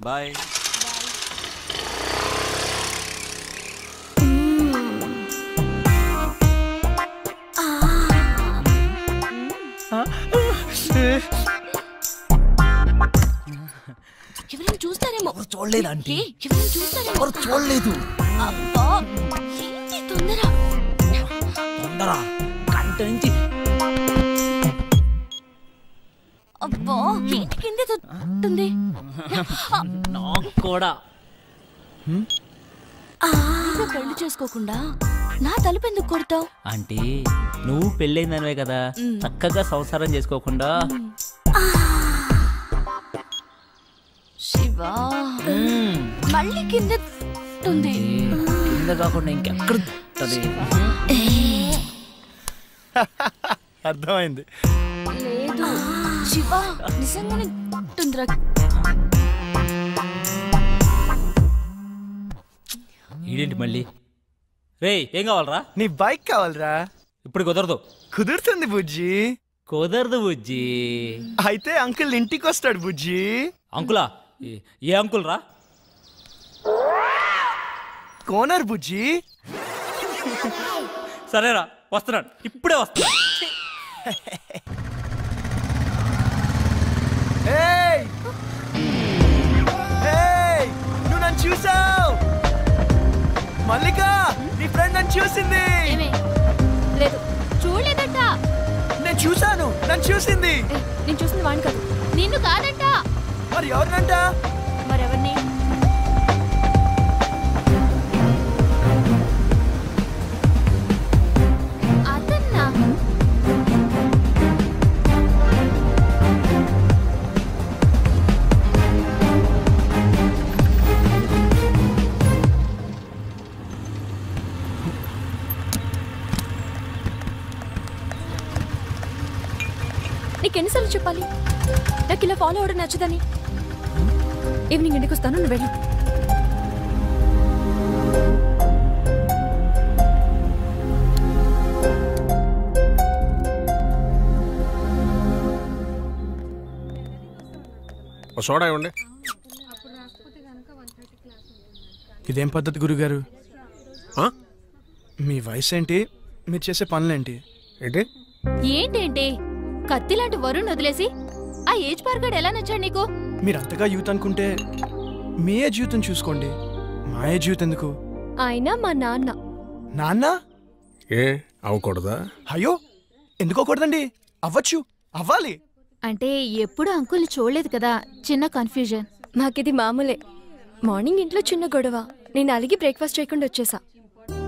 Bye. ఎవరైనా చూస్తారేమో. చూడలేదు aunty. ఎవరైనా చూస్తారేమో. ఎవరు చూడలేదు. అబ్బా ఏంటి తొందర గంట నుంచి. అబ్బా ఏంటి కింద తొట్టుంది. నాకు కూడా. పెళ్లి చేసుకోకుండా నా తలుపు ఎందుకు కొడతావు? ఆంటీ నువ్వు పెళ్ళైందనివే కదా, చక్కగా సంసారం చేసుకోకుండా. శివా మళ్ళీ కింద ఉంది. కింద కాకుండా ఇంకెక్కడ అర్థమైంది. లేదు శివా నిజంగానే ఉంటుందిరా. ఈడేంటి మళ్ళీ? రే ఏం కావాలరా? నీ బైక్ కావాలరా? ఇప్పుడు కుదరదు. కుదురుతుంది బుజ్జి. కుదరదు బుజ్జి. అయితే అంకుల్ ఇంటికి వస్తాడు బుజ్జి. అంకులా? ఏ అంకుల్ రా? కోనర్ బుజ్జి. సరేరా వస్తున్నాడు, ఇప్పుడే వస్తున్నాడు. నువ్వు నన్ను చూసావు మల్లిక? నీ ఫ్రెండ్ నన్ను చూసింది. లేదు చూడలేదట. నేను చూసాను, నన్ను చూసింది. నేను చూసింది వాడిని కాదు, నిన్ను కాదట. మరి ఎవరినంట? మరెవరిని? అతన్నా? నీకెన్నిసార్లు చెప్పాలి నాకు ఇలా ఫాలో అవడం నచ్చదని? ఈవినింగ్ ఇంటికి వస్తాను, నువ్వు వెళ్ళు. సోడా ఇవ్వండి. ఇదేం పద్ధతి గురుగారు? మీ వయసు ఏంటి, మీరు చేసే పనులేంటి? ఏంటి ఏంటేంటి కత్తి లాంటి వరుణ్ వదిలేసి ఆ ఏజ్ పార్గాడు ఎలా నచ్చాడు నీకు? మీరు అంతగా యూత్ అనుకుంటే మీ ఏ జీవితం చూసుకోండి, మా ఏ జీవితం ఎందుకు? ఆయన మా నాన్న. నాన్న? ఏ అవ్వకూడదా? అయ్యో ఎందుకోకూడదండి, అవ్వచ్చు, అవ్వాలి. అంటే ఎప్పుడు అంకుల్ని చూడలేదు కదా, చిన్న కన్ఫ్యూజన్. మాకిది మామూలే. మార్నింగ్ ఇంట్లో చిన్న గొడవ, నేను అలిగి బ్రేక్ఫాస్ట్ చేయకుండా వచ్చేసా.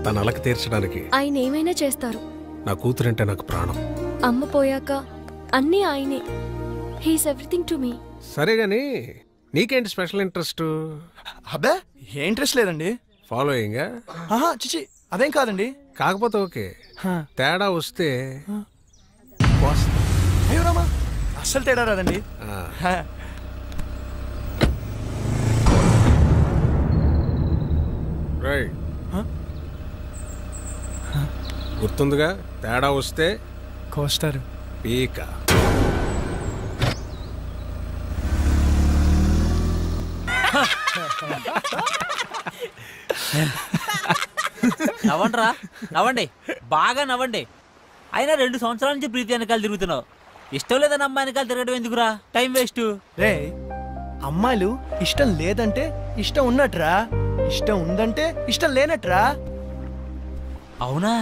తన అలక తీర్చడానికి ఆయన ఏమైనా చేస్తారు. నా కూతురంటే నాకు ప్రాణం. అమ్మ పోయాక అన్నీ ఆయనే. He's everything to me. సరే గాని నీకేంటి స్పెషల్ ఇంట్రెస్ట్? అబ్బే ఏ ఇంట్రెస్ట్ లేదండి. ఫాలోయింగ్? చిచి అదేం కాదండి. కాకపోతే ఓకే, తేడా వస్తే అయ్యో రామా, అస్సలు తేడా రాదండి. గుర్తుందిగా, తేడా వస్తే కోస్తారు పీక. నవ్వండిరా, నవ్వండి, బాగా నవ్వండి. అయినా 2 సంవత్సరాల నుంచి ప్రీతి వెనకాల తిరుగుతున్నావు. ఇష్టం లేదని అమ్మాయి వెనకాల తిరగడం ఎందుకురా? Time waste. రే అమ్మాయిలు ఇష్టం లేదంటే ఇష్టం ఉన్నట్రా, ఇష్టం ఉందంటే ఇష్టం లేనట్రా. అవునా?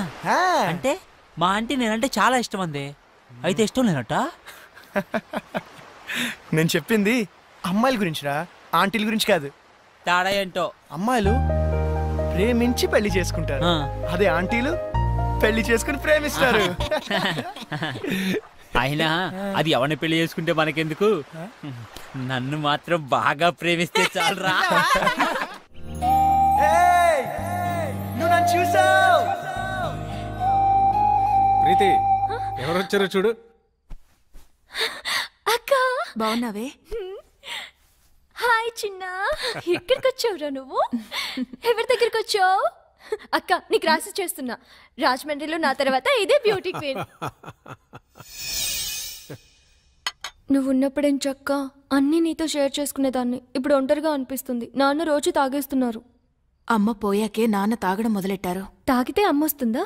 అంటే మా ఆంటీ నేనంటే చాలా ఇష్టం అంది, అయితే ఇష్టం లేనట్ట? నేను చెప్పింది అమ్మాయిల గురించిరా, ఆంటీల గురించి కాదు. తేడా ఏంటో. అమ్మాయిలు ప్రేమించి పెళ్లి చేసుకుంటారు, అదే ఆంటీలు పెళ్లి చేసుకుని ప్రేమిస్తారు. అయినా అది ఎవరిని పెళ్లి చేసుకుంటే మనకెందుకు, నన్ను మాత్రం బాగా ప్రేమిస్తే చాలరా. నువ్వు నన్ను చూసావు. ప్రీతి ఎవరు వచ్చారో చూడు. అక్క బాగున్నావే? హాయ్ చిన్న, ఎక్కడికి వచ్చావురా నువ్వు? ఎవరి దగ్గరికి వచ్చావు? అక్క నీకు రాసి చేస్తున్నా, రాజమండ్రిలో నా తర్వాత ఇదే బ్యూటీ క్వీన్. నువ్వు ఉన్నప్పుడేం చక్క అన్నీ నీతో షేర్ చేసుకునేదాన్ని. ఇప్పుడు ఒంటరిగా అనిపిస్తుంది. నాన్న రోజు తాగేస్తున్నారు. అమ్మ పోయాకే నాన్న తాగడం మొదలెట్టారు. తాగితే అమ్మొస్తుందా?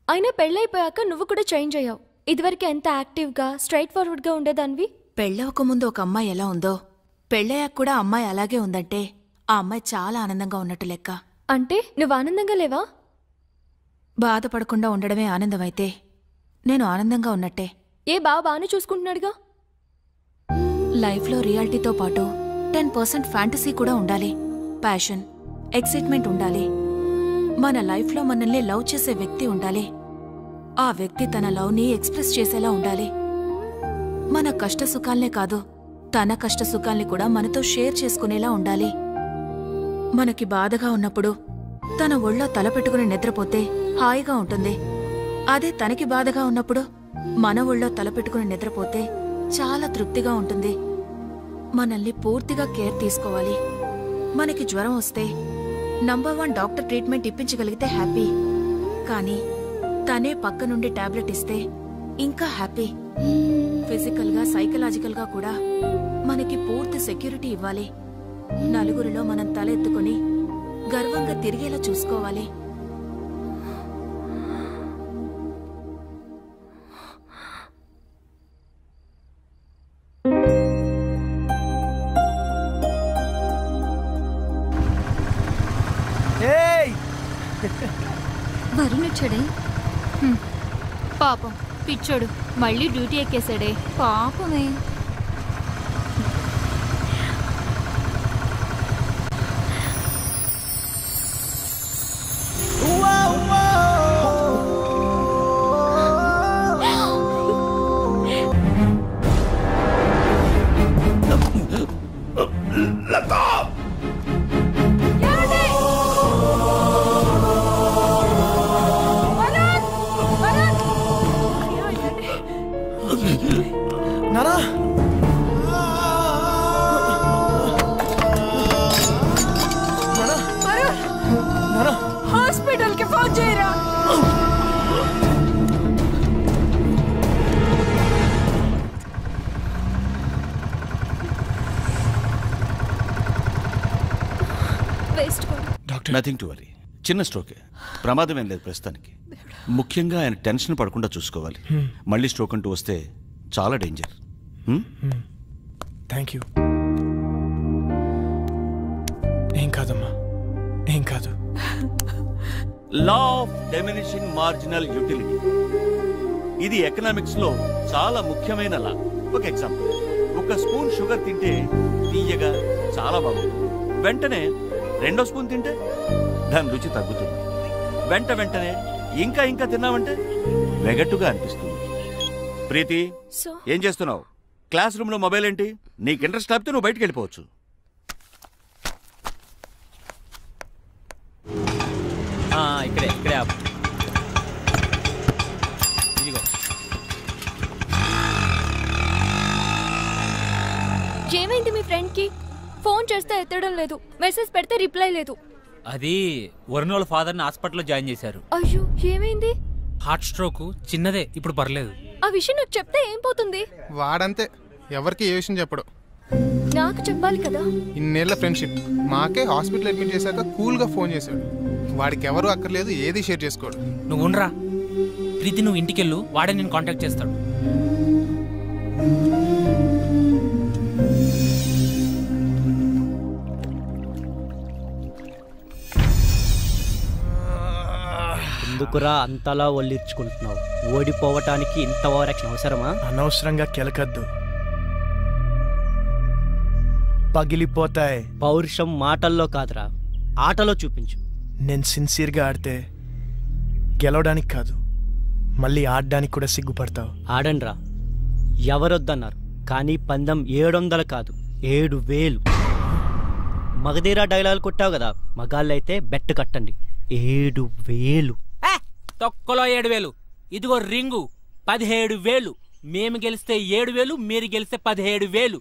అయినా పెళ్ళైపోయాక నువ్వు కూడా చేంజ్ అయ్యావు. ఇదివరకు ఎంత యాక్టివ్గా స్ట్రైట్ ఫార్వర్డ్గా ఉండేదానివి. పెళ్ళవకముందు ఒక అమ్మాయి ఎలా ఉందో పెళ్ళయ్యాక కూడా అమ్మాయి అలాగే ఉందంటే ఆ అమ్మాయి చాలా ఆనందంగా ఉన్నట్టు లెక్క. అంటే నువ్వు ఆనందంగా లేవా? బాధపడకుండా ఉండడమే ఆనందమైతే నేను ఆనందంగా ఉన్నట్టే. ఏ బాగానే చూసుకుంటున్నాడుగా. లైఫ్లో రియాలిటీతో పాటు 10% ఫ్యాంటసీ కూడా ఉండాలి. ప్యాషన్, ఎక్సైట్మెంట్ ఉండాలి. మన లైఫ్లో మనల్ని లవ్ చేసే వ్యక్తి ఉండాలి. ఆ వ్యక్తి తన లవ్ని ఎక్స్ప్రెస్ చేసేలా ఉండాలి. మన కష్ట సుఖాల్నే కాదు, తన కష్ట సుఖాల్ని కూడా మనతో షేర్ చేసుకునేలా ఉండాలి. మనకి బాధగా ఉన్నప్పుడు తన ఒళ్ళో తలపెట్టుకుని నిద్రపోతే హాయిగా ఉంటుంది. అదే తనకి బాధగా ఉన్నప్పుడు మన ఒళ్ళో తలపెట్టుకుని నిద్రపోతే చాలా తృప్తిగా ఉంటుంది. మనల్ని పూర్తిగా కేర్ తీసుకోవాలి. మనకి జ్వరం వస్తే నంబర్ 1 డాక్టర్ ట్రీట్మెంట్ ఇప్పించగలిగితే హ్యాపీ. కానీ తనే పక్క నుండి టాబ్లెట్ ఇస్తే ఇంకా హ్యాపీ. ఫిజికల్గా సైకలాజికల్గా కూడా మనకి పూర్తి సెక్యూరిటీ ఇవ్వాలి. నలుగురిలో మనం తల ఎత్తుకుని గర్వంగా తిరిగేలా చూసుకోవాలి. వరుణ్ వచ్చాడే. పాపం పిచ్చోడు మళ్ళీ డ్యూటీ ఎక్కేశాడే. పాపమే. హాస్పిటల్ కి ఫోన్ చేయరా. Nothing to worry. చిన్న స్ట్రోకే, ప్రమాదం ఏం లేదు ప్రస్తుతానికి. ముఖ్యంగా ఆయన టెన్షన్ పడకుండా చూసుకోవాలి. మళ్ళీ స్ట్రోక్ అంటూ వస్తే చాలా డేంజర్. Thank you. ఏం కాదమ్మా, ఏం కాదు. Law of diminishing marginal utility, ఇది ఎకనామిక్స్ లో చాలా ముఖ్యమైన లా. ఒక ఎగ్జాంపుల్, ఒక స్పూన్ షుగర్ తింటే తీయగా చాలా బాగుంటుంది. వెంటనే 2వ స్పూన్ తింటే దాని రుచి తగ్గుతుంది. వెంటనే ఇంకా ఇంకా తిన్నామంటే వెగట్టుగా అనిపిస్తుంది. ప్రీతి, ఏం చేస్తున్నావు? క్లాస్ రూమ్ లో మొబైల్ ఏంటి? నీకు ఇంట్రెస్ట్ లేకపోతే నువ్వు బయటికి వెళ్ళిపోవచ్చు. ఇక్కడే ఇదిగో. ఏమైంది మీ ఫ్రెండ్ కి? ఫోన్ చేస్తే ఎత్తడం లేదు, మెసేజ్ పెడితే రిప్లై లేదు. అది వరుణ్ వాళ్ళ ఫాదర్ని హాస్పిటల్లో జాయిన్ చేశారు. అయ్యో, ఏమైంది? హార్ట్ స్ట్రోక్, చిన్నదే, ఇప్పుడు పర్లేదు. ఆ విషయం నాకు చెప్తే ఏం పోతుంది? వాడంతే, ఎవరికి ఏ విషయం చెప్పడు. నాకు చెప్పాలి కదా. ఇన్నేళ్ల ఫ్రెండ్షిప్, మాకే హాస్పిటల్ అడ్మిట్ చేశాక కూల్గా ఫోన్ చేశాడు. వాడికి ఎవరు అక్కర్లేదు, ఏది షేర్ చేసుకోడు. నువ్వు ఉండరా ప్రీతి, నువ్వు ఇంటికెళ్ళు, వాడే నేను కాంటాక్ట్ చేస్తాడు. ఎందుకురా అంతలా ఒళ్ళిర్చుకుంటున్నావు? ఓడిపోవటానికి ఇంత ఓవరాక్షన్ అవసరమా? అనవసరంగా కెలకద్దు, పగిలిపోతాయి. పౌరుషం మాటల్లో కాదురా, ఆటలో చూపించు. నేను సిన్సియర్గా ఆడితే గెలవడానికి కాదు, మళ్ళీ ఆడడానికి కూడా సిగ్గుపడతావు. ఆడండ్రా, ఎవరొద్దన్నారు? కానీ పందెం 700 కాదు, 7000. మగధీరా డైలాగ్ కొట్టావు కదా, మగాళ్ళైతే బెట్టు కట్టండి. 7000. తొక్కలో 7000. ఇదిగో రింగు 17,000. మేము గెలిస్తే 7,000, మీరు గెలిస్తే 17,000.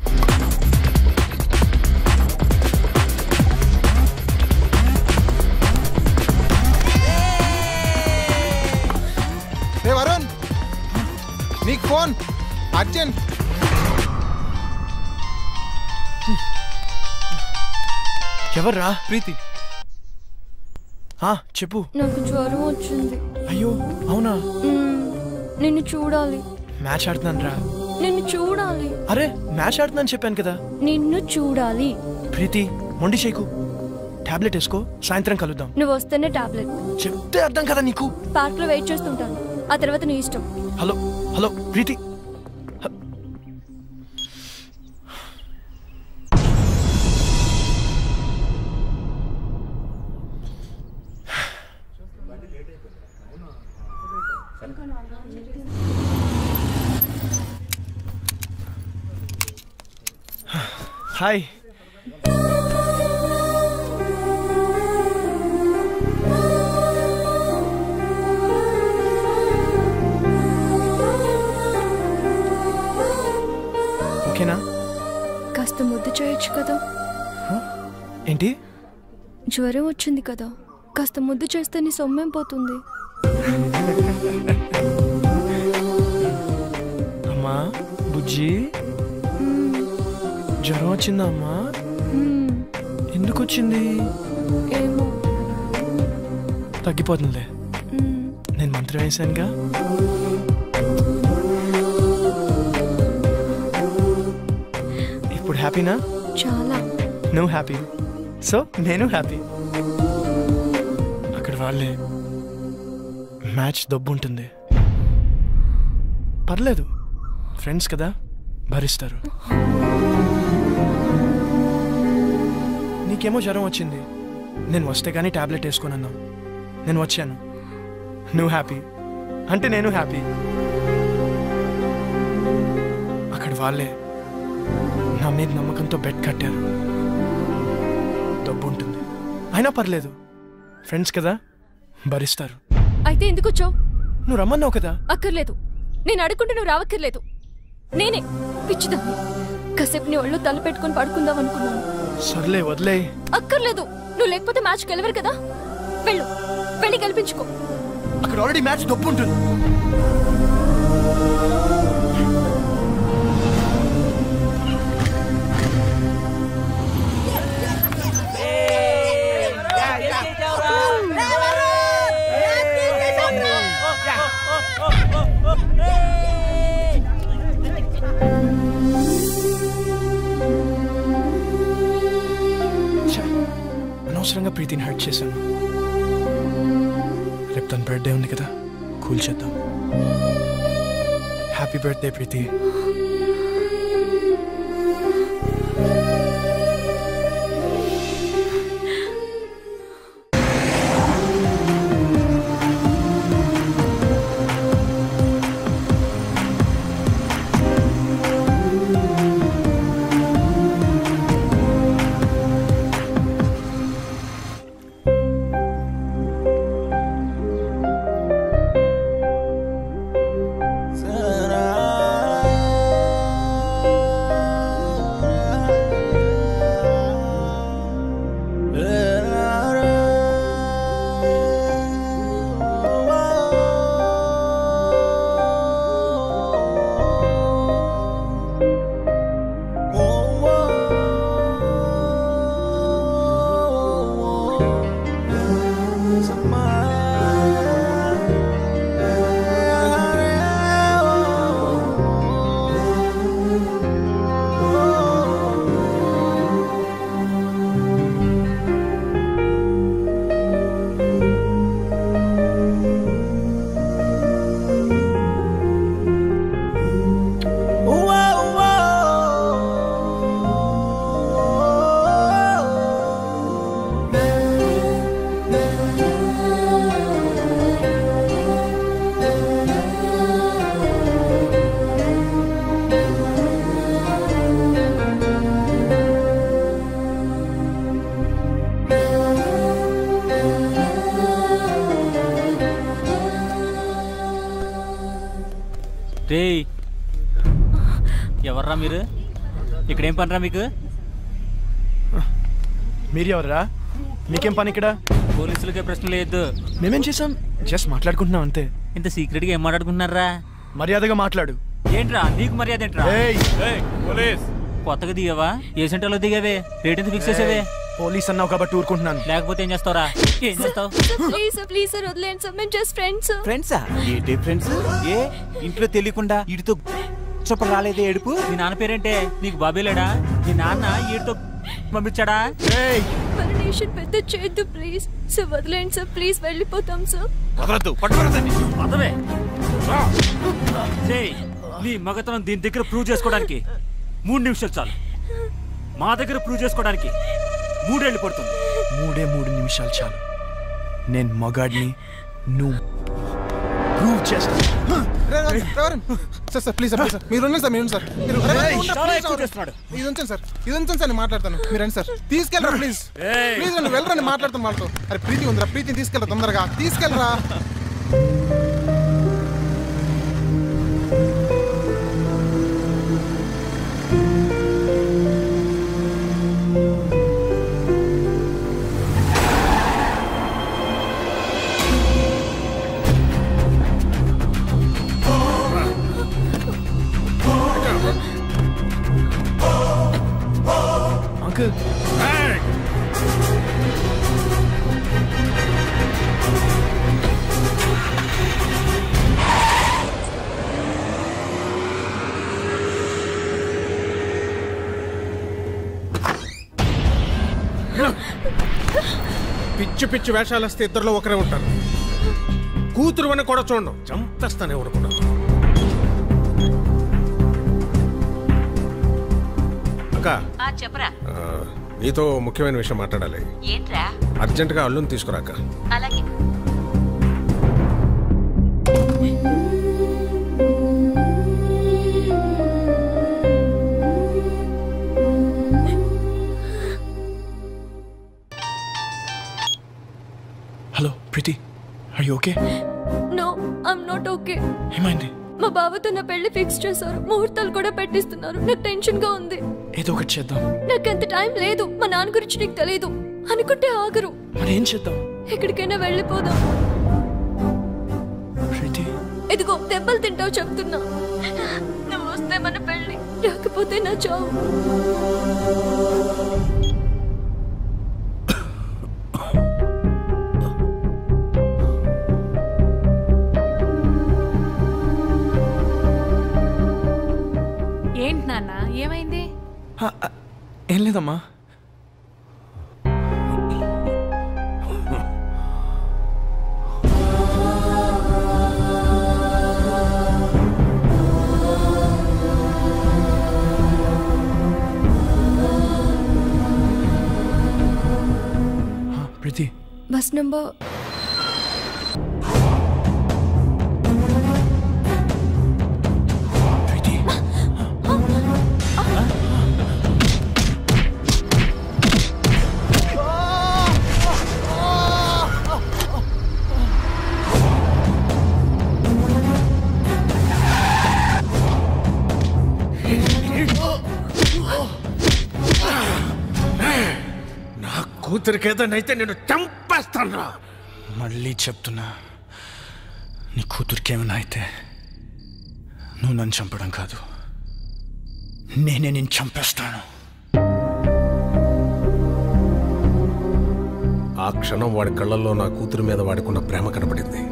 వరుణ్, నీకు ఫోన్ అర్జెంట్. ఎవర్రా? ప్రీతి. చెప్పు. నాకు జ్వరం వచ్చింది. అయ్యో అవునా? నిన్ను చూడాలి. మ్యాచ్ ఆడుతున్నాను రా. నిన్ను చూడాలి. అరే మ్యాచ్ ఆడుతున్నాను చెప్పాను కదా. నిన్ను చూడాలి. ప్రీతి మొండి చేయకు. టాబ్లెట్ వేసుకో, సాయంత్రం కలుద్దాం. నువ్వు వస్తేనే టాబ్లెట్. చెప్తే అర్థం కదా నీకు. పార్క్ లో వెయిట్ చేస్తుంటాను, ఆ తర్వాత నీ ఇష్టం. హలో హలో ప్రీతి. హాయ్. ఓకేనా? కాస్త ముద్దు చేయొచ్చు కదా. ఏంటి? జ్వరం వచ్చింది కదా, కాస్త ముద్దు చేస్తే నీ సొమ్మేం పోతుంది. అమ్మా బుజ్జి, జ్వరం వచ్చిందా అమ్మా? ఎందుకు వచ్చింది? ఏమో. తగ్గిపోతుందిలే, నేను మంత్రం వేసానుగా. ఇప్పుడు హ్యాపీనా? చాలా. నువ్వు హ్యాపీ, సో నేను హ్యాపీ. అక్కడ వాళ్ళే మ్యాచ్ దొబ్బు ఉంటుంది. పర్లేదు, ఫ్రెండ్స్ కదా, భరిస్తారు. నీకేమో జ్వరం వచ్చింది, నేను వస్తే కానీ టాబ్లెట్ వేసుకున్నాను. నేను వచ్చాను, నువ్వు హ్యాపీ అంటే నేను హ్యాపీ. అక్కడ వాళ్ళే నా మీద నమ్మకంతో బెడ్ కట్టారు. డబ్బు ఉంటుంది, అయినా పర్లేదు, ఫ్రెండ్స్ కదా, భరిస్తారు. అయితే ఎందుకు వచ్చావు? నువ్వు రమ్మన్నావు కదా. అక్కర్లేదు, నేను అడుగుంటే నువ్వు రావక్కర్లేదు. నేనే పిచ్చిదాన్ని, కాసేపు నీ ఒళ్ళు తల పెట్టుకుని పడుకుందాం అనుకున్నాను. సర్లే వదిలే. అక్కర్లేదు, నువ్వు లేకపోతే మ్యాచ్ గెలవరు కదా. వెళ్ళు, వెళ్ళి గెలిపించుకో. అక్కడ ఆల్రెడీ మ్యాచ్ డబ్బు ఉంటుంది. అనవసరంగా ప్రీతిని హర్ట్ చేశాను. రేపు తన బర్త్డే ఉంది కదా, కూల్ చేద్దాం. హ్యాపీ బర్త్డే ప్రీతి. రే ఎవర్రా మీరు? ఇక్కడేం పనిరా మీకు? మీరు ఎవర్రా? మీకేం పని ఇక్కడ? పోలీసులకే ప్రశ్న లేదు. మేమేం చేసాం? జస్ట్ మాట్లాడుకుంటున్నాం అంతే. ఇంత సీక్రెట్గా ఏం మాట్లాడుకుంటున్నారా? మర్యాదగా మాట్లాడు. ఏంట్రా నీకు మర్యాద ఏంట్రా? పోలీస్ కొత్తగా దిగావా? ఏ సెంటర్లో దిగావే? రేట్ ఎంత ఫిక్స్ చేసావే? పోలీస్ అన్నావు కాబట్టి ఊరుకుంటున్నాను. లేకపోతే ఏం చేస్తావురా? ఏం చేస్తావు? ప్లీజ్ సార్ వదిలేండి సార్, మేము జస్ట్ ఫ్రెండ్స్. ఫ్రెండ్సా? ఏంటి ఫ్రెండ్స్? ఏ ఇంట్లో తెలియకుండా వీడితో చొప్ప రాలేదే ఏడుపు? మీ నాన్న పేరేంటే? నీకు బాబేలేడా? మీ నాన్న వీడితో పంపించాడా? పర్మిషన్ పెద్ద చేయొద్దు ప్లీజ్ సార్, వదిలేండి సార్ ప్లీజ్, వెళ్ళిపోతాం సార్. పదవే. నీ మగతనం దీని దగ్గర ప్రూవ్ చేసుకోవడానికి 3 నిమిషాలు చాలు. మా దగ్గర ప్రూవ్ చేసుకోవడానికి 3 ఏళ్ళు పడుతుంది. 3 నిమిషాలు చాలు. నేను మగాడిని, నువ్వు ప్రూవ్ చేస్తా. సార్ ప్లీజ్ సార్, మీరు ఉండండి సార్, మీరు సార్, ఇది ఉంచండి సార్, నేను మాట్లాడతాను. మీరు రండి సార్, తీసుకెళ్ళరా ప్లీజ్, ప్లీజ్ నన్ను వెళ్ళరండి, మాట్లాడతాను వాళ్ళతో. అరే ప్రీతి ఉందిరా, ప్రీతిని తీసుకెళ్ళరా, తొందరగా తీసుకెళ్ళరా. అంకుల్ పిచ్చి పిచ్చి వేషాలు వస్తే ఇద్దరులో ఒకరే ఉంటారు. కూతురు అని కూడా చూడండి, చంపేస్తానే ఊరుకున్నాను. అక్క చెప్పరా. నీతో ముఖ్యమైన విషయం మాట్లాడాలి. ఏంట్రా? అర్జెంటుగా అల్లుని తీసుకురాక. అలాగే. Hello Preethi, are you okay? No I'm not okay. ఏమైంది? మా బావతో నా పెళ్లి ఫిక్స్ చేశారు, ముహూర్తాలు కూడా పెట్టిస్తున్నారు. నాకు టెన్షన్ గా ఉంది. ఏదో ఒకటి చేద్దాం. నాకు అంత టైం లేదు. మా నాన్న గురించి నీకు తెలియదు అనుకుంటే ఆగరు. మరి ఏం చేద్దాం? ఎక్కడికైనా వెళ్ళిపోదాం. ప్రీతి, ఇదిగో దెబ్బలు తింటావు చెప్తున్నా. నువ్వు వస్తే మన పెళ్లి, రాకపోతే నా చావు. ఏంటి నాన్న, ఏమైంది? ఏం లేదమ్మా. ప్రీతి, బస్ నంబర్ కూతురికి ఏదైతే నేను చంపేస్తాను. మళ్ళీ చెప్తున్నా, నీ కూతురికి ఏమైనా అయితే నువ్వు నన్ను చంపడం కాదు, నేనే నేను చంపేస్తాను. ఆ క్షణం వాడి కళ్ళల్లో నా కూతురు మీద వాడికున్న ప్రేమ కనపడింది.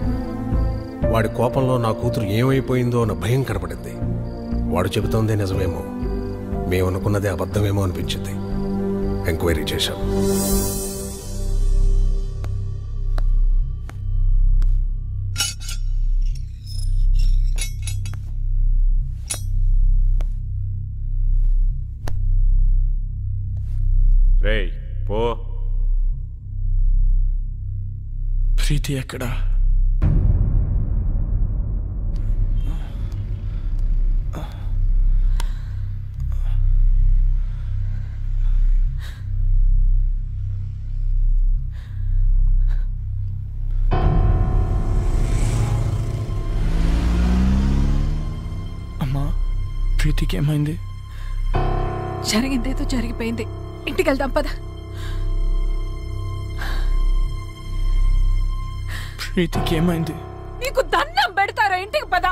వాడి కోపంలో నా కూతురు ఏమైపోయిందో అన్న భయం కనపడింది. వాడు చెబుతోందే నిజమేమో, మేమనుకున్నదే అబద్ధమేమో అనిపించింది. ఎంక్వైరీ చేశాం. రేయ్ పో. ప్రీతి ఎక్కడా? ప్రీతికి ఏమైంది? జరిగిందేదో జరిగిపోయింది, ఇంటికి వెళ్దాం పద. ప్రీతికి ఏమైంది? నీకు దండం పెడతారా, ఇంటికి పద.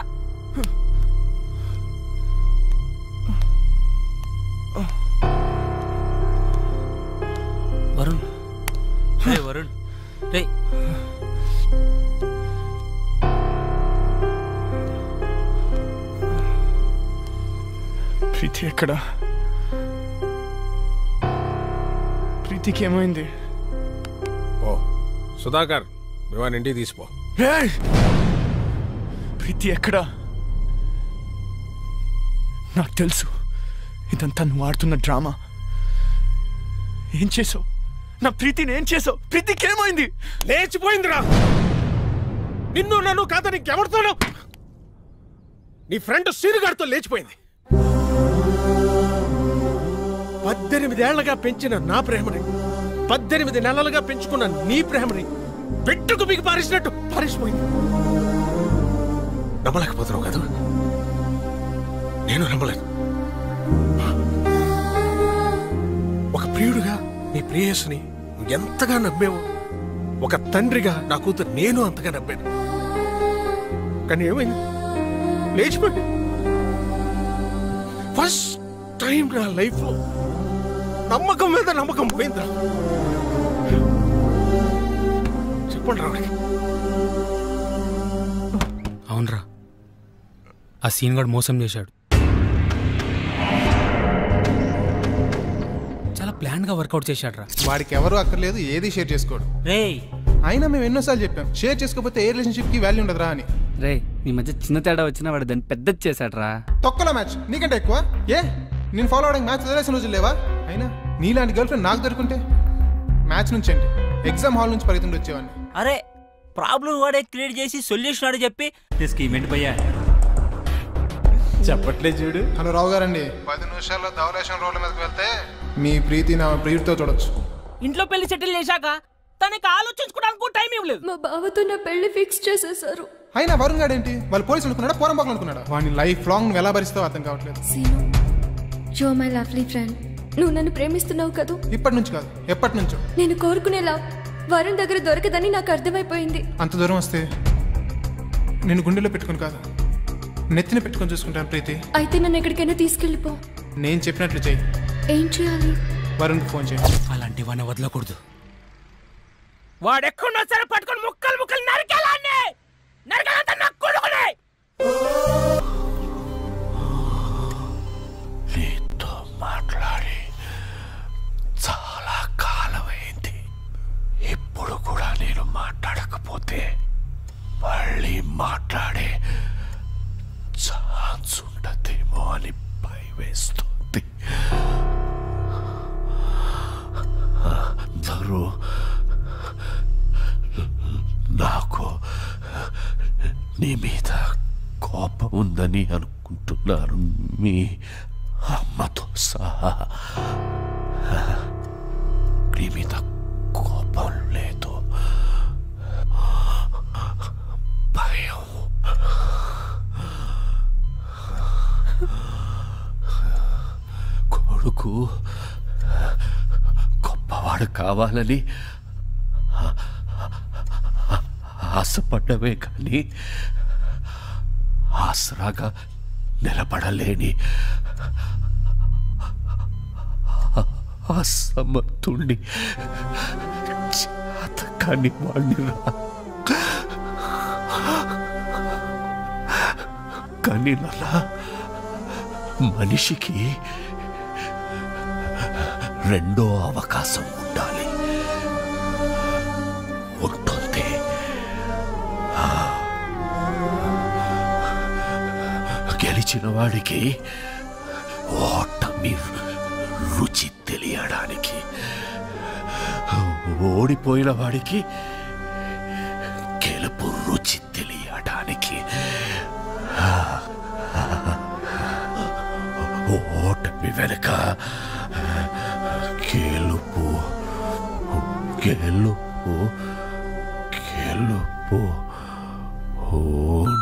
వరుణ్ రే వరుణ్ రే ప్రీతి ఎక్కడా? ప్రీతికి ఏమైంది? ఓ సుధాకర్ మేము ఇంటికి తీసిపో. ప్రీతి ఎక్కడా? నాకు తెలుసు ఇదంతా నువ్వు ఆడుతున్న డ్రామా. ఏం చేసావు? నా ప్రీతిని ఏం చేసావు? ప్రీతికి ఏమైంది? లేచిపోయిందిరా. నిన్ను నన్ను కాదని ఇంకెవరితోనో నీ ఫ్రెండ్ సీనుగారితో లేచిపోయింది. 18 ఏళ్లగా పెంచిన నా ప్రేమని 18 నెలలుగా పెంచుకున్న నీ ప్రేమని పెట్టుకు మీకు పారేసినట్టు పారేసిపోయింది. నమ్మలేకపోతున్నావు కదా? నేను నమ్మలేదు. ఒక ప్రియుడుగా నీ ప్రేయస్ని ఎంతగా నమ్మేవో ఒక తండ్రిగా నా కూతురు నేను అంతగా నమ్మాను. కానీ ఏమైంది? లేచిపోయింది. ఫస్ట్ టైం నా లైఫ్ లో నమ్మకం మీద నమ్మకం పోయిందా? చెప్పండి రావుడికి. అవునరా, ఆ సీన్ గడు మోసం చేశాడు. చాలా ప్లాన్ గా వర్కౌట్ చేశాడు రా. వాడికి ఎవరు అక్కర్లేదు, ఏది షేర్ చేసుకోడు. అయినా మేము ఎన్నోసార్లు చెప్పాం షేర్ చేసుకోకపోతే ఏ రిలేషన్షిప్ కి వాల్యూ ఉండదురా అని. రే నీ మధ్య చిన్న తేడా వచ్చినా వాడు దాన్ని పెద్దది చేశాడు రా. తొక్కలో మ్యాచ్ నీకంటే ఎక్కువ. ఏ నేను ఫాలో అవడానికి మ్యాచ్ వదిలేసిన రోజులు లేవా? అయినా నీలాంటి గర్ల్ ఫ్రెండ్ నాకు దొరుకుంటే మ్యాచ్ నుంచి అండి ఎగ్జామ్ హాల్ నుంచి పరిగెత్తుండి వచ్చేవాడిని. అరే ప్రాబ్లం వాడే క్రియేట్ చేసి సొల్యూషన్ ఆడే చెప్పి స్కీమ్ ఏంటి భయ్యా చెప్పట్లే చూడు. హలో రావు గారండి, 10 నిమిషాల్లో ధవలేశం రోడ్ల మీదకి వెళ్తే మీ ప్రీతి నా ప్రియుడితో చూడొచ్చు. ఇంట్లో పెళ్లి సెటిల్ చేశాక తనకి ఆలోచించుకోవడానికి టైం ఇవ్వలేదు. మా బావతో నా పెళ్లి ఫిక్స్ చేసేసారు. అయినా వరుణ్ గారు ఏంటి? వాళ్ళు పోలీసులు అనుకున్నాడా పోరంబాకులు అనుకున్నాడా? వాడిని లైఫ్ లాంగ్ నువ్వు ఎలా భరిస్తావో అర్థం కావట్లేదు. Seenu, you are my lovely friend. నువ్వు నన్ను ప్రేమిస్తున్నావు కదా? ఇప్పటి నుంచి కాదు, ఎప్పటి నుంచో. నేను కోరుకునేలా వరుణ్ దగ్గర దొరకదని నాకు అర్థమైపోయింది. అంత దూరం వస్తే నేను గుండెలో పెట్టుకుని కాదు, నెత్తిన పెట్టుకొని చూసుకుంటాను ప్రీతి. అయితే నన్ను ఎక్కడికైనా తీసుకెళ్ళిపో. నేను చెప్పినట్లు చెయ్యి. ఏం చేయాలి? వరుణ్కి ఫోన్ చేయి. అలాంటి వాడిని వదలకూడదు. వాడెక్కడున్నా సరే పట్టుకొని ముక్కలు ముక్కలు నరికేలాన్ని నరకాలంతా నాకు కొడుకునే. నీతో మాట్లాడి చాలా కాలమైంది. ఇప్పుడు కూడా నేను మాట్లాడకపోతే మళ్ళీ మాట్లాడే ఛాన్స్ ఉండదేమో అని భయమేస్తుంది. అందరూ నాకు నీ మీద కోపం ఉందని అనుకుంటున్నారు, మీ అమ్మతో సహా. నీ మీద కోపం లేదు, భయం. కొడుకు గొప్పవాడు కావాలని ఆశపడ్డమే కానీ ఆసరాగా నిలబడలేని అసమర్థుణ్ణి, చేతకాని వాణ్ణి రా. కానీ నలా మనిషికి రెండో అవకాశం ఉండాలి. ఉంటుంది. గెలిచిన వాడికి ఓటమి రుచి తెలియడానికి, ఓడిపోయిన వాడికి గెలుపు రుచి తెలియడానికి. ఓటమి వెనుక గెలుపు గెలుపు గెలుపు ఉంటుంది.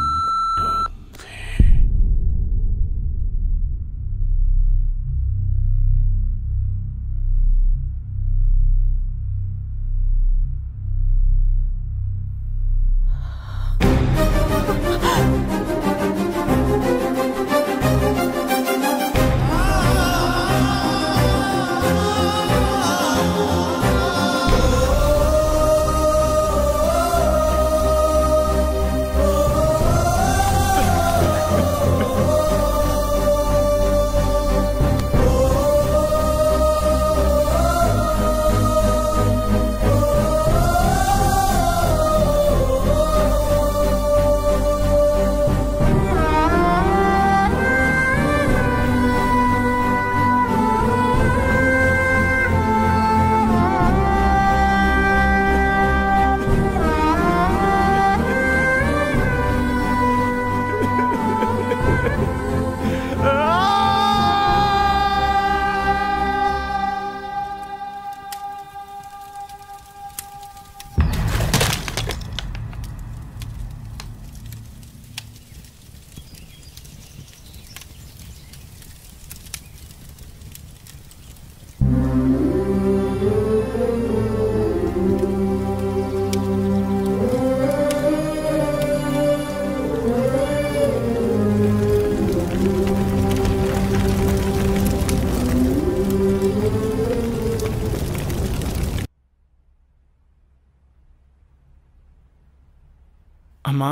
అమ్మా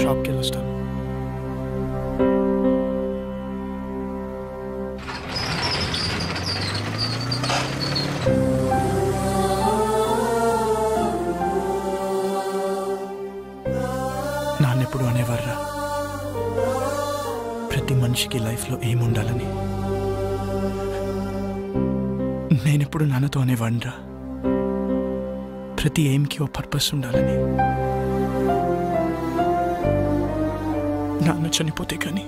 షాప్కి వెళ్ళొస్తాను. నాన్నెప్పుడు అనేవారా ప్రతి మనిషికి లైఫ్లో ఏముండాలని. నేనెప్పుడు నాన్నతో అనేవాడిరా ప్రతి ఎయిమ్కి ఓ పర్పస్ ఉండాలని. నాన్న చనిపోతే కానీ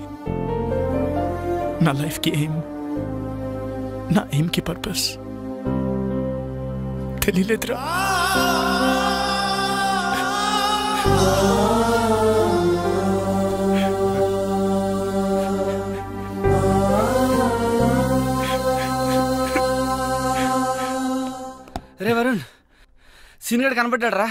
నా లైఫ్కి ఎయిమ్, నా ఎయిమ్కి పర్పస్ తెలియలేదురా. రే వరుణ్, సీనియర్ కనపడ్డాడు రా.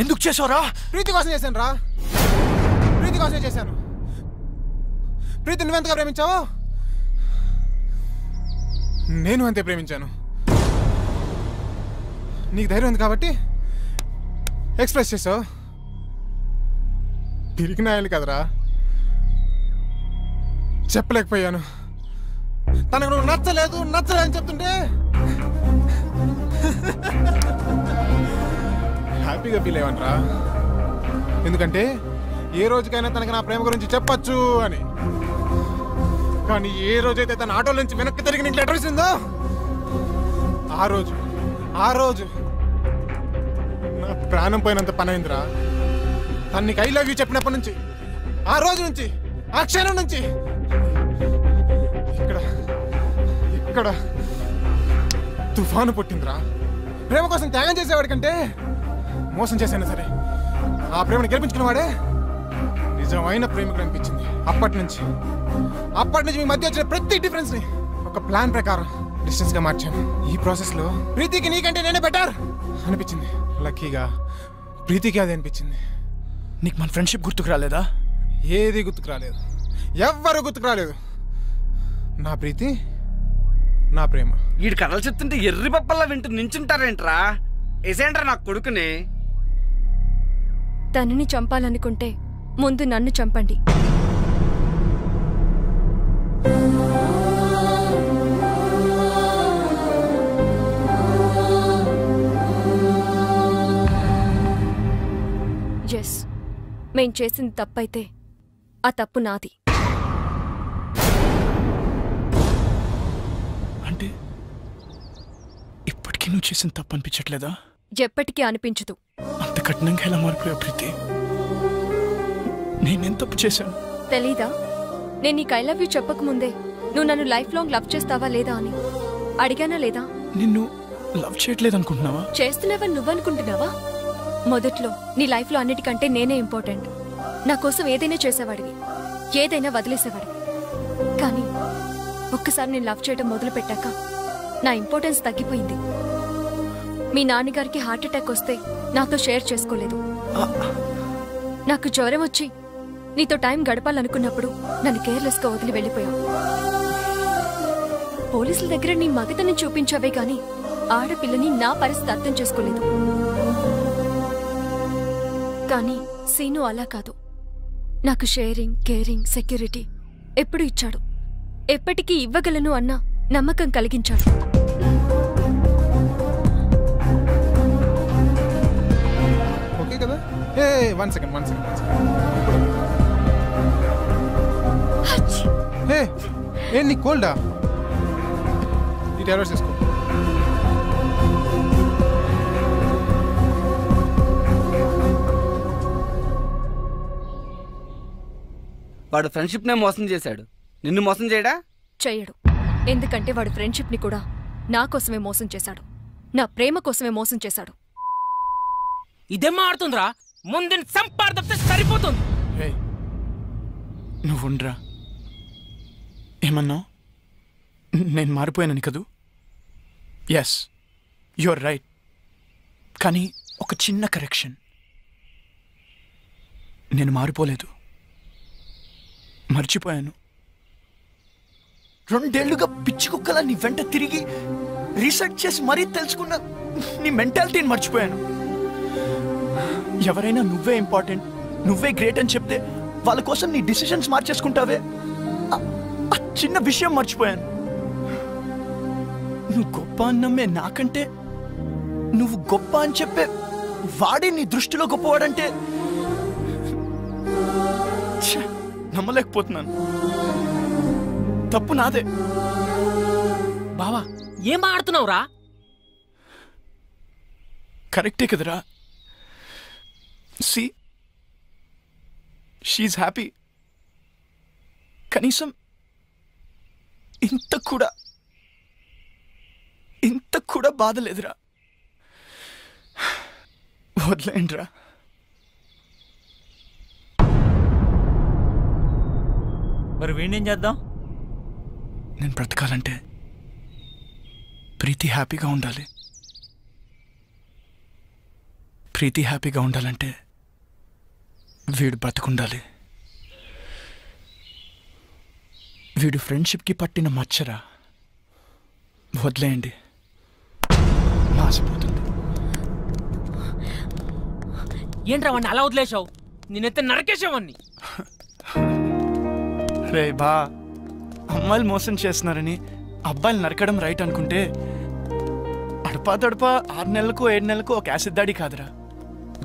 ఎందుకు చేసావురా? ప్రీతి కోసం చేశాను రా, ప్రీతి కోసమే చేశాను. ప్రీతి నువ్వెంతగా ప్రేమించావు, నేను అంతే ప్రేమించాను. నీకు ధైర్యం ఉంది కాబట్టి ఎక్స్ప్రెస్ చేసావు. పిరికినాయాలి కదరా, చెప్పలేకపోయాను. తనకు నువ్వు నచ్చలేదు అని చెప్తుంటే హ్యాపీగా ఫీల్ అయ్యావనరా. ఎందుకంటే ఏ రోజుకైనా తనకు నా ప్రేమ గురించి చెప్పచ్చు అని. కానీ ఏ రోజైతే తన ఆటోల నుంచి వెనక్కి తిరిగి నీకు లెటర్ ఇచ్చిందో ఆ రోజు నా ప్రాణం పోయినంత పని అయిందిరా. తను నీకు ఐ లవ్ యూ చెప్పినప్పటి నుంచి, ఆ రోజు నుంచి, ఆ క్షణం నుంచి ఇక్కడ తుఫాను పుట్టిందిరా. ప్రేమ కోసం త్యాగం చేసేవాడి కంటే మోసం చేశాను సరే ఆ ప్రేమను గెలిపించుకున్న వాడే నిజమైన ప్రేమికుడు అనిపించింది. అప్పటి నుంచి మీ మధ్య వచ్చిన ప్రతి డిఫరెన్స్ ని ఒక ప్లాన్ ప్రకారం డిస్టెన్స్ గా మార్చాను. ఈ ప్రాసెస్ లో ప్రీతికి నీకంటే నేనే బెటర్ అనిపించింది. లక్కీగా ప్రీతికి అది అనిపించింది. నీకు మన ఫ్రెండ్షిప్ గుర్తుకు రాలేదా? ఏది గుర్తుకు రాలేదు, ఎవ్వరు గుర్తుకు రాలేదు. నా ప్రీతి, నా ప్రేమ. వీడి కథలు చెప్తుంటే ఎర్రి పప్పల్లా వింటూ నించుంటారేంట్రా? ఏసేంట్రా నా కొడుకుని. తనని చంపాలనుకుంటే ముందు నన్ను చంపండి. ఎస్, మేం చేసింది తప్పైతే ఆ తప్పు నాది. అంటే ఇప్పటికీ నువ్వు చేసిన తప్పు అనిపించట్లేదా? ఎప్పటికీ అనిపించదు. అంత కఠినంగా ఎలా మారిపోయావు ప్రీతి? నేనేం తప్పు చేశాను? తెలీదా? నేను నీకు ఐ లవ్ యూ చెప్పకముందే నువ్వు నన్ను లైఫ్ లాంగ్ లవ్ చేస్తావా లేదా అని అడిగానా లేదా? నిన్ను లవ్ చేయట్లేదు అనుకుంటున్నావా? చేస్తున్నావని నువ్వనుకుంటున్నావా? మొదట్లో నీ లైఫ్లో అన్నిటికంటే నేనే ఇంపార్టెంట్. నా కోసం ఏదైనా చేసేవాడివి, ఏదైనా వదిలేసేవాడివి. కానీ ఒక్కసారి నేను లవ్ చేయడం మొదలు పెట్టాక నా ఇంపార్టెన్స్ తగ్గిపోయింది. మీ నాన్నగారికి హార్ట్ అటాక్ వస్తే నాతో షేర్ చేసుకోలేదు. నాకు జ్వరం వచ్చి నీతో టైం గడపాలనుకున్నప్పుడు నన్ను కేర్లెస్గా వదిలి వెళ్ళిపోయావు. పోలీసుల దగ్గర నీ మగతనం చూపించావే గాని ఆడపిల్లని నా పరిస్థితి అర్థం చేసుకోలేదు. కానీ సీను అలా కాదు. నాకు షేరింగ్, కేరింగ్, సెక్యూరిటీ ఎప్పుడు ఇచ్చాడు. ఎప్పటికీ ఇవ్వగలను అన్న నమ్మకం కలిగించాడు. ఓకే కదా? One second. ఏం నీ కోల్డా? ఈ టాబ్లెట్స్ తీసుకో. వాడు ఫ్రెండ్షిప్ నే మోసం చేశాడు, నిన్ను మోసం చేయడా? చెయ్యడు. ఎందుకంటే వాడు ఫ్రెండ్షిప్ ని కూడా నా కోసమే మోసం చేశాడు. నా ప్రేమ కోసమే మోసం చేశాడు. ఇదేం ఆడుతుందిరా? ముందుని సంపాదిస్తే సరిపోతుంది. నువ్వుండ్రా. ఏమన్నావు? నేను మారిపోయానని కదూ? Yes, your right. కానీ ఒక చిన్న కరెక్షన్. నేను మారిపోలేదు, మర్చిపోయాను. 2 ఏళ్లుగా పిచ్చి కుక్కలా నీ వెంట తిరిగి రీసెర్చ్ చేసి మరీ తెలుసుకున్న నీ మెంటాలిటీని మర్చిపోయాను. ఎవరైనా నువ్వే ఇంపార్టెంట్, నువ్వే గ్రేట్ అని చెప్తే వాళ్ళ కోసం నీ డిసిషన్స్ మార్చేసుకుంటావే, ఆ చిన్న విషయం మర్చిపోయాను. నువ్వు గొప్ప అన్నమ్మే నాకంటే నువ్వు గొప్ప అని చెప్పే వాడే నీ దృష్టిలో గొప్పవాడంటే నమ్మలేకపోతున్నాను. తప్పు నాదే. బావా ఏం ఆడుతున్నావురా? కరెక్టే కదరా? See, she happy. కనీసం ఇంత కూడా బాధ లేదురా. వదిలేండిరా. మరి వీణేం చేద్దాం? నేను బ్రతకాలంటే ప్రీతి హ్యాపీగా ఉండాలి. ప్రీతి హ్యాపీగా ఉండాలంటే వీడు బ్రతకుండాలి. వీడు ఫ్రెండ్షిప్కి పట్టిన మచ్చరా. వదిలేయండి, మాసిపోతుంది. ఏంట్రా వాడిని అలా వదిలేసావు? నేనైతే నరకేసావని. రే బా, అమ్మాయిలు మోసం చేస్తున్నారని అబ్బాయిలు నరకడం రైట్ అనుకుంటే అడపా 6 నెలలకు 7 నెలలకు ఒక యాసిడ్ దాడి కాదురా,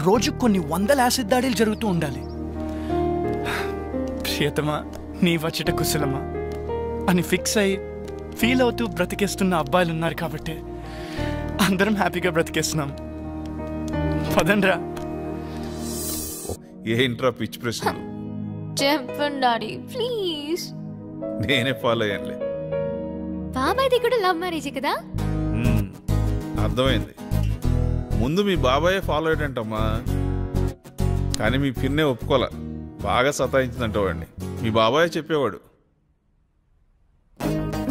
రోజు కొన్ని 100 యాసిడ్ దాడులు జరుగుతూ ఉండాలి. ప్రియతమా నీ వచ్చట కుశలమా అని ఫిక్స్ అయ్యి ఫీల్ అవుతూ బ్రతికేస్తున్న అబ్బాయిలు ఉన్నారు కాబట్టి అందరం హ్యాపీగా బ్రతికేస్తున్నాం. పదండ్రా. ఏంట్రా పిచ్చి ప్రశ్నలు? చెప్పండి డాడీ ప్లీజ్. నేనే ఫాలో అయ్యానులే. బాబాయ్ది కూడా లవ్ మ్యారేజ్ కదా? అర్థమైంది. ముందు మీ బాబాయే ఫాలో అయ్యాడంటమ్మా, కానీ మీ పిన్నే ఒప్పుకోలే. బాగా సతాయించిందంట వాడిని. మీ బాబాయే చెప్పేవాడు.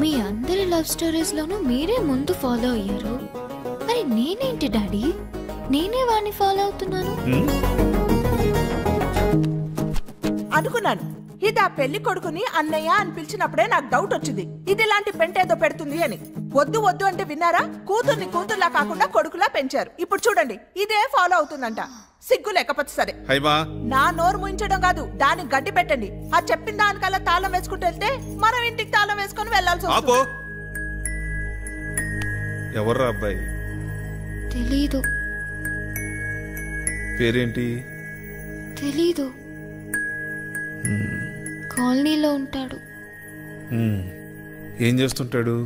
మీ అందరి లవ్ స్టోరీస్ లోనూ మీరే ముందు ఫాలో అయ్యారు, మరి నేనేంటి డాడీ? నేనే వాడిని ఫాలో అవుతున్నాను. అనుకున్నాను ఇది ఆ పెళ్లి కొడుకుని అన్నయ్య అని పిలిచినప్పుడే నాకు డౌట్ వచ్చింది, ఇది ఇలాంటి పెంటేదో పెడుతుంది అని. వద్దు వద్దు అంటే విన్నారా? కూతుర్ని కూతుర్లా కాకుండా కొడుకులా పెంచారు. ఇప్పుడు చూడండి ఇదే ఫాలో అవుతుందంట. సిగ్గు లేకపోతే సరే, నా నోరు ముయించడం కాదు, దానికి గడ్డి పెట్టండి. ఆ చెప్పిన దానికల్లా తాళం వేసుకుంటూ వెళ్తే మనం ఇంటికి తాళం వేసుకుని వెళ్లాల్సి వస్తుంది. ఎవర్రా అబ్బాయి? తెలీదు. పేరేంటి? తెలీదు. కాలనీలో ఉంటాడు. ఏం చేస్తుంటాడు?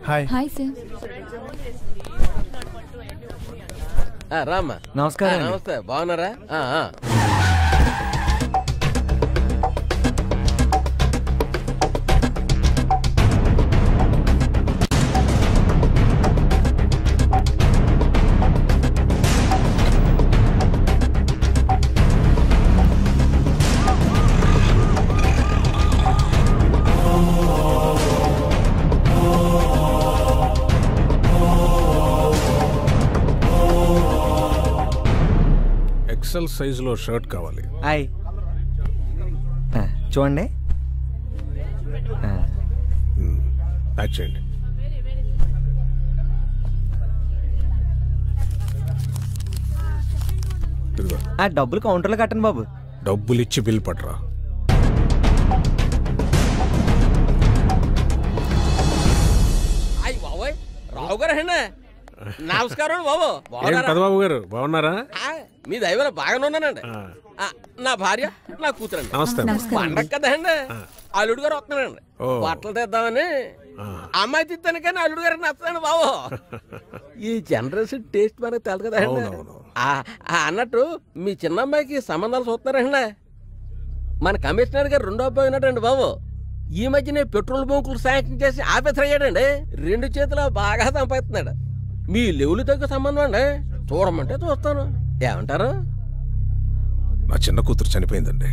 హాయ్. Hi sir. రామ్మా. నమస్కారం. నమస్తే, బాగున్నారా? ఎక్సెల్ సైజులో షర్ట్ కావాలి. చూడండి. ప్యాక్ చేయండి. డబ్బులు కౌంటర్లో కట్టండి బాబు. డబ్బులు ఇచ్చి బిల్ పట్టరా. అయ్యి బాబోయ్, రావు గారు అండి. నమస్కారం బాబు. పెదబాబు గారు బాగున్నారా? మీ దైవం బాగానే ఉన్నానండి. నా భార్య, నా కూతురండి. పండగ కదండి, అల్లుడు గారు వస్తున్నానండి. బట్టలు తెద్దామని. అమ్మాయి తిత్తాను కానీ అల్లుడు గారికి నచ్చదండి బాబు. ఈ జనరేషన్ టేస్ట్ మనకు తెలుసు కదండి. అన్నట్టు మీ చిన్న అమ్మాయికి సంబంధాలు చూస్తున్నారండి. మన కమిషనర్ గారు రెండో అబ్బాయి ఉన్నాడండి బాబు. ఈ మధ్యనే పెట్రోల్ బంకులు శాంక్షన్ చేసి ఆఫీసర్ అయ్యాడండి. 2 చేతులు బాగా సంపాదిస్తున్నాడు. మీ లెవెల్ తగ్గ సంబంధం అండి. చూడమంటే చూస్తాను. ఏమంటారు? నా చిన్న కూతురు చనిపోయిందండి.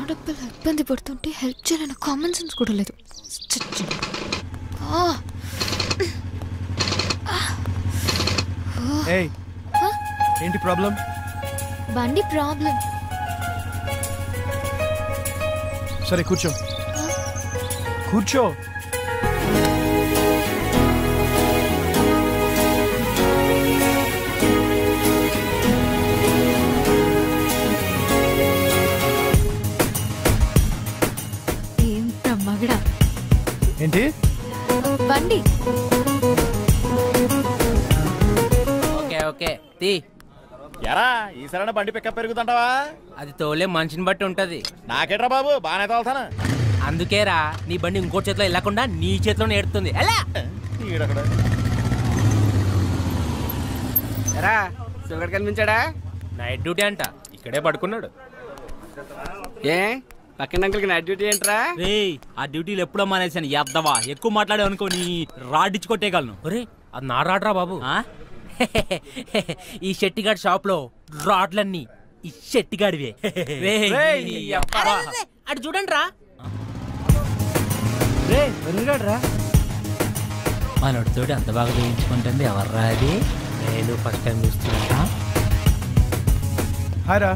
ఆడపిల్ల ఇబ్బంది పడుతుంటే హెల్ప్ చేయాలన్న కామన్ సెన్స్ కూడా లేదు. ఏంటి ప్రాబ్లం? బండి ప్రాబ్లం. సరే కూర్చో. కూర్చో. ఏంట మగడా? ఏంటి బండి? ఓకే ఓకే తీ. ఎరా ఈసారి బండి పికప్ పెరుగుతుంటావా? అది తోలే మనిషిని బట్టి ఉంటది. నాకేట్రా బాబు, బాగానే తోలుతాను. అందుకేరా నీ బండి ఇంకో చేతిలో వెళ్ళకుండా నీ చేతిలోనే ఎడుతుంది. ఎలా ఎరా సుగర్ కనిపించాడా? నైట్ డ్యూటీ అంట, ఇక్కడే పడుకున్నాడు. ఏ పక్కన అంకుల్కి నైట్ డ్యూటీ ఏంట్రా? రేయ్ ఆ డ్యూటీలు ఎప్పుడో మానేసాను. ఎద్దవా ఎక్కువ మాట్లాడే అనుకో నీ రాడ్డిచ్చి కొట్టేయగలను. ఒరే అది నా రాడ్రా బాబు. ఈ షెట్టిగాడి షాప్ లో రాడ్లన్నీ ఈ షెట్టిగాడివే. అటు చూడండి రా. మనోడితోటి అంత బాగా వేయించుకుంటుంది ఎవర్రా అది? నేను ఫస్ట్ టైం చూస్తున్నా. హాయ్ రా.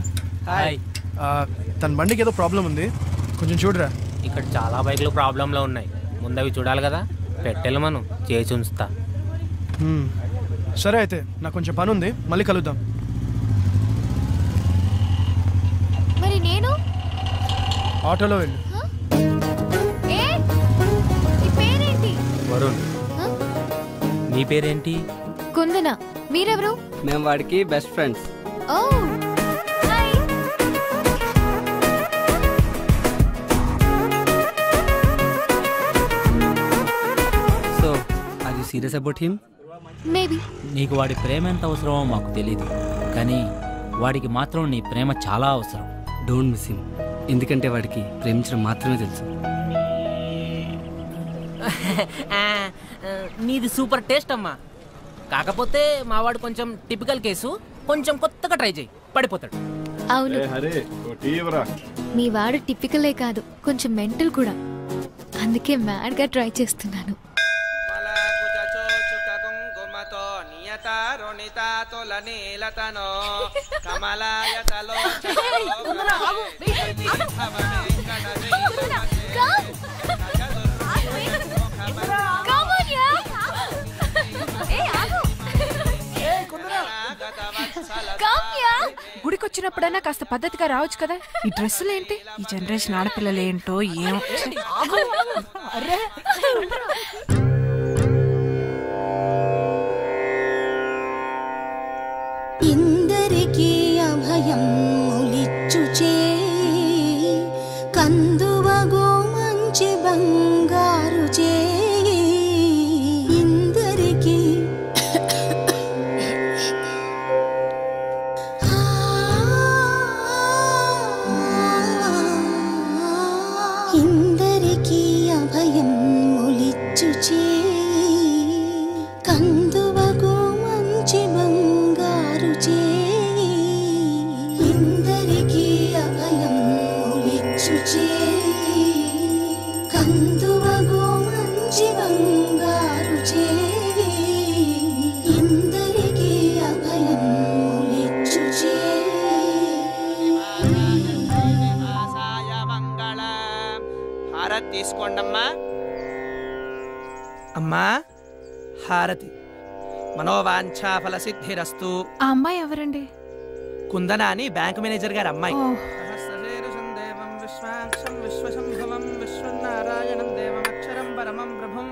హాయ్. తన బండికి ఏదో ప్రాబ్లం ఉంది, కొంచెం చూడరా. ఇక్కడ చాలా బైక్లు ప్రాబ్లంలో ఉన్నాయి, ముందవి చూడాలి కదా. పెట్టెలు మనం చేసి ఉంచుతా. సరే అయితే నాకు కొంచెం పని ఉంది, మళ్ళీ కలుద్దాం. మరి నేను ఆటోలో వెళ్ళు. వరుణ్, నీ పేరేంటి? కుందన. మీరెవరు? మేము వాడికి best friends. Oh so are you serious about him? Maybe. నీకు వాడి ప్రేమ ఎంత అవసరమో మాకు తెలీదు, కానీ వాడికి మాత్రం నీ ప్రేమ చాలా అవసరం. డోంట్ మిస్ హిమ్, ఎందుకంటే వాడికి ప్రేమించడం మాత్రమే తెలుసు. నీది సూపర్ టేస్ట్ అమ్మా. కాకపోతే మావాడు కొంచెం టిపికల్ కేసు, కొంచెం కొత్తగా ట్రై చేయి, పడిపోతాడు. అవును, మీ వాడు టిపికలే కాదు, కొంచెం మెంటల్ కూడా. అందుకే మ్యాడ్ గా ట్రై చేస్తున్నాను. గుడికొచ్చినప్పుడైనా కాస్త పద్ధతిగా రావచ్చు కదా. ఈ డ్రెస్సులు ఏంటి? ఈ జనరేషన్ ఆడపిల్లలు ఏంటో ఏమో. ఇందరికీ అభయం ములిచ్చుచే కందువగో మంచి బంగారు చే ఇందరికీ ఇందరికీ అభయం ములిచ్చుచే కందువగో మంచి బంగారు చే ఇందరికీ అభయం ములిచ్చుచే కందువగో మంచి బంగారు చే ఇందరికీ అభయం ములిచ్చుచే. హారతి తీసుకోండమ్మా. అమ్మా హారతి. మనోవాంఛా ఫల సిద్ధిరస్తు. ఆ అమ్మాయి ఎవరండి? కుందన అని బ్యాంక్ మేనేజర్ గారి అమ్మాయి. విశ్వనారాయణం దేవం అక్షరం పరమం ప్రభుం.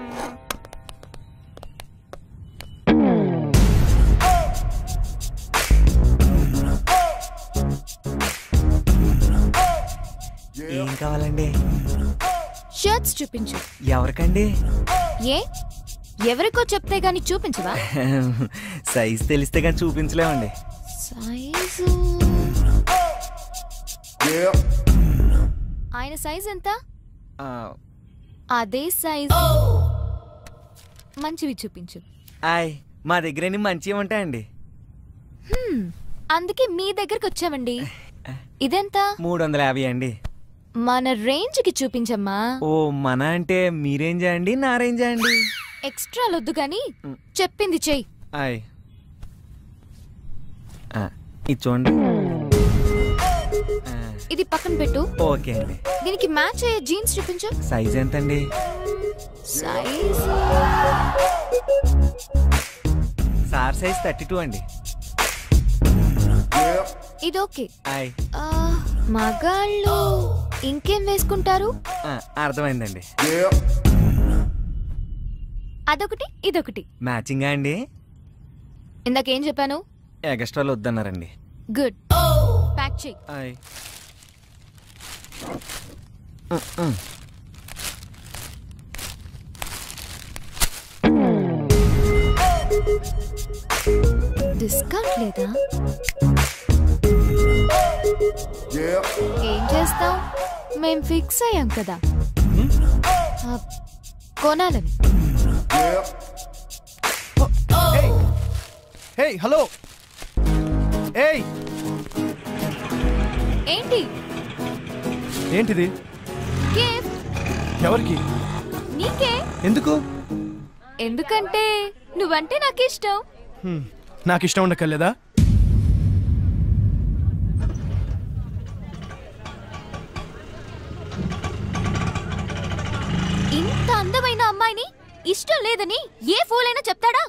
ఏం కావాలండి? షర్ట్స్ చూపించు. ఎవరికండి? ఏ ఎవరికో చెప్తే గాని చూపించవా? సైజ్ తెలిస్తే కానీ చూపించలేమండి. సైజు ఆయన సైజ్ ఎంత? అదే సైజ్ మంచివి చూపించు. ఆయ్ మా దగ్గర మంచివి ఉంటాయండి. అందుకే మీ దగ్గరకు వచ్చామండి. ఇదెంత? 350 అండి. మన రేంజ్ కి చూపించమ్మా. ఓ మన అంటే మీ రేంజా అండి, నా రేంజా అండి? ఎక్స్ట్రా లొద్దు గాని చెప్పింది చెయ్యి. ఆయ్ ఇది చూడండి. ఇది పక్కన పెట్టు. ఓకే అండి. దీనికి మ్యాచ్ అయ్యే జీన్స్ చూపించు. సైజ్ ఎంతండి? సైజ్ సార్ సైజ్ 32 అండి. ఇది ఓకే. మగాళ్ళు ఇంకేం వేసుకుంటారు? అర్థమైందండి. అదొకటి ఇదొకటి మ్యాచింగా అండి? ఇందాకేం చెప్పాను? ఎక్స్ట్రాలు వద్దన్నారండి. గుడ్, ప్యాక్ చెయ్యి. డిస్కౌంట్ లేదా? ఏం చేస్తాం, మేం ఫిక్స్ అయ్యాం కదా కొనాలని. Hey hello. ఏయ్ ఏంటి? ఏంటిది? గిఫ్ట్. ఎవరికి? నీకే. ఎందుకు? ఎందుకంటే నువ్వంటే నాకు ఇష్టం. నాకు ఇష్టం ఉండకలేదా? ఇంత అందమైన అమ్మాయిని ఇష్టం లేదని ఏ ఫూల్ అయినా చెప్తాడా?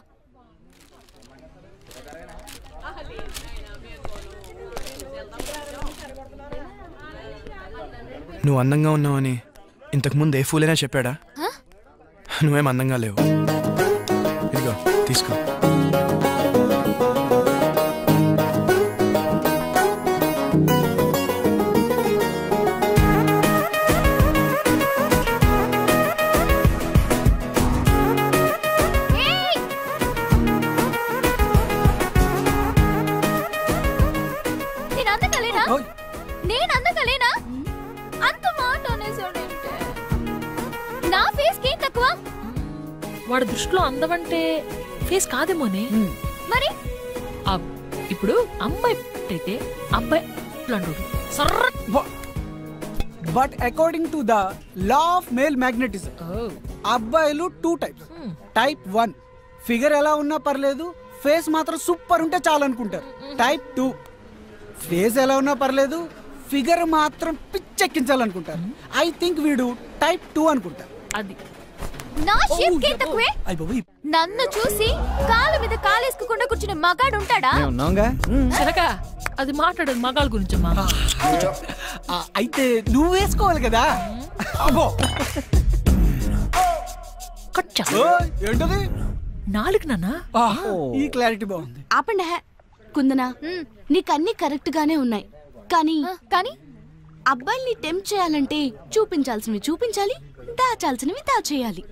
నువ్వు అందంగా ఉన్నావని ఇంతకుముందు ఏ ఫూలైనా చెప్పాడా? నువ్వేం అందంగా లేవు. ఇదిగో తీసుకో. నేను అందంగా లేనా? అంత మాట అనేసాడంటే నా ఫేస్ కి తక్కువ. వాడి దృష్టిలో అందమంటే ఫేస్ కాదేమోనే. మరి ఇప్పుడు అమ్మాయి అయితే అబ్బాయి but according to the law of male magnetism అబ్బాయిలు 2 టైప్స్. టైప్ 1 ఫిగర్ ఎలా ఉన్నా పర్లేదు, ఫేస్ మాత్రం సూపర్ ఉంటే చాలు అనుకుంటారు. టైప్ 2 ఫేస్ ఎలా ఉన్నా పర్లేదు, ఫిగర్ మాత్రం పిచ్చెక్కించాలనుకుంటారు. ఐ థింక్ వీడు టైప్ 2 అనుకుంటారు. అది నా షేప్ కి తక్కువే. నన్ను చూసి కాలు మీద కాలేసుకోకుండా కూర్చునే మగాడు ఉంటాడా? అది మాట్లాడదు మగాళ్ళ గురించమ్మా. అయితే నువ్వు వేసుకోవాలి కదా. ఏంటది? నాలుగు నాన్న. ఈ క్లారిటీ బాగుంది. ఆపండి. కుందనా, నీకన్నీ కరెక్ట్ గానే ఉన్నాయి, కానీ అబ్బాయిల్ని టెంప్ట్ చేయాలంటే చూపించాల్సినవి చూపించాలి, దాచాల్సినవి దాచేయాలి.